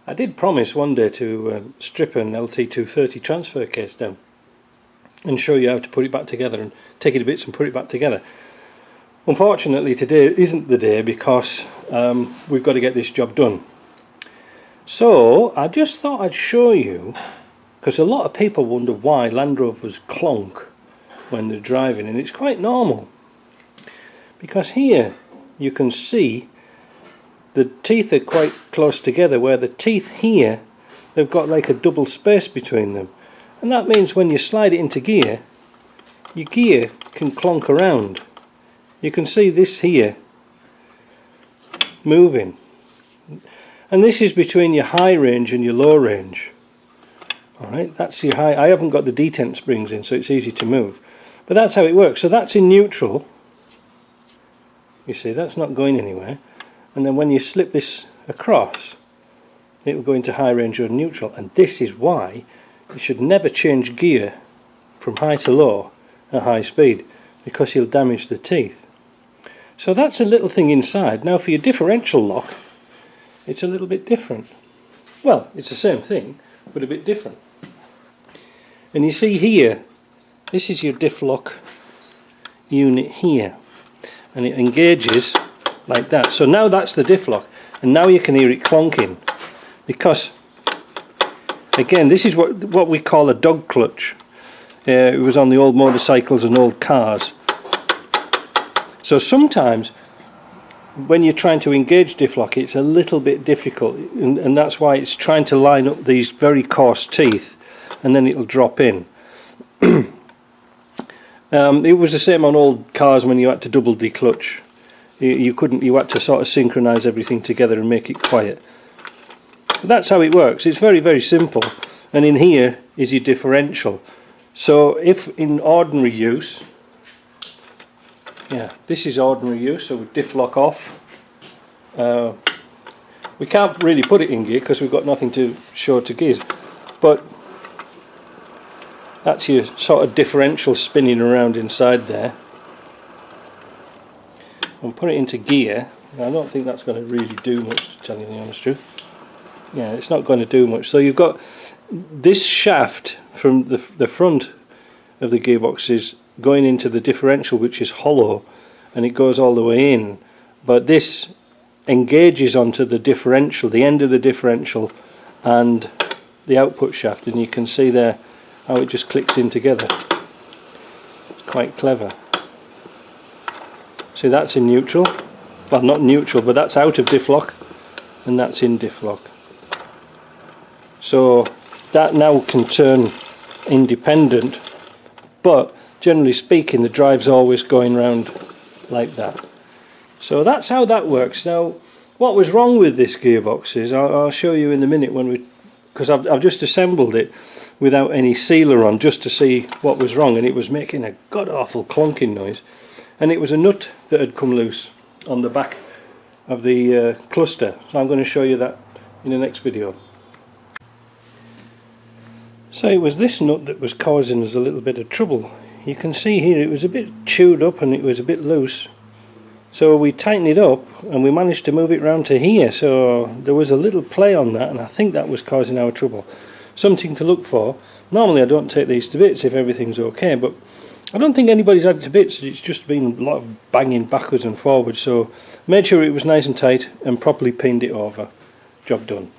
I did promise one day to strip an LT230 transfer case down and show you how to put it back together and take it to bits and put it back together. Unfortunately today isn't the day because we've got to get this job done. So I just thought I'd show you, because a lot of people wonder why Land Rovers clunk when they're driving, and it's quite normal. Because here you can see the teeth are quite close together, where the teeth here, they've got like a double space between them. And that means when you slide it into gear, your gear can clonk around. You can see this here moving. And this is between your high range and your low range. Alright, that's your high. I haven't got the detent springs in, so it's easy to move. But that's how it works. So that's in neutral. You see, that's not going anywhere. And then when you slip this across, it will go into high range or neutral. And this is why you should never change gear from high to low at high speed, because you'll damage the teeth. So that's a little thing inside. Now for your differential lock, it's a little bit different. Well, it's the same thing, but a bit different. And you see here, this is your Diff Lock unit here, and it engages like that. So now that's the Diff Lock, and now you can hear it clonking, because again, this is what we call a dog clutch. It was on the old motorcycles and old cars. So sometimes when you're trying to engage Diff Lock, it's a little bit difficult, and that's why it's trying to line up these very coarse teeth, and then it'll drop in. It was the same on old cars when you had to double declutch. You had to sort of synchronize everything together and make it quiet. But that's how it works. It's very, very simple. And in here is your differential. So if in ordinary use, yeah, this is ordinary use, so we Diff Lock off. We can't really put it in gear because we've got nothing to show to gears, but that's your sort of differential spinning around inside there. And put it into gear. I don't think that's going to really do much, to tell you the honest truth. Yeah, it's not going to do much. So you've got this shaft from the front of the gearbox is going into the differential, which is hollow, and it goes all the way in. But this engages onto the differential, the end of the differential, and the output shaft, and you can see there how it just clicks in together. It's quite clever. See, that's in neutral. Well, not neutral, but that's out of Diff Lock, and that's in Diff Lock. So that now can turn independent, but generally speaking the drive's always going round like that. So that's how that works. Now what was wrong with this gearbox is, I'll show you in a minute, because I've just assembled it without any sealer on, just to see what was wrong, and it was making a god awful clonking noise, and it was a nut that had come loose on the back of the cluster. So I'm going to show you that in the next video. So it was this nut that was causing us a little bit of trouble. You can see here it was a bit chewed up and it was a bit loose. So we tightened it up and we managed to move it round to here. So there was a little play on that, and I think that was causing our trouble. Something to look for. Normally I don't take these to bits if everything's okay, but I don't think anybody's had it to bits. It's just been a lot of banging backwards and forwards. So made sure it was nice and tight and properly pinned it over. Job done.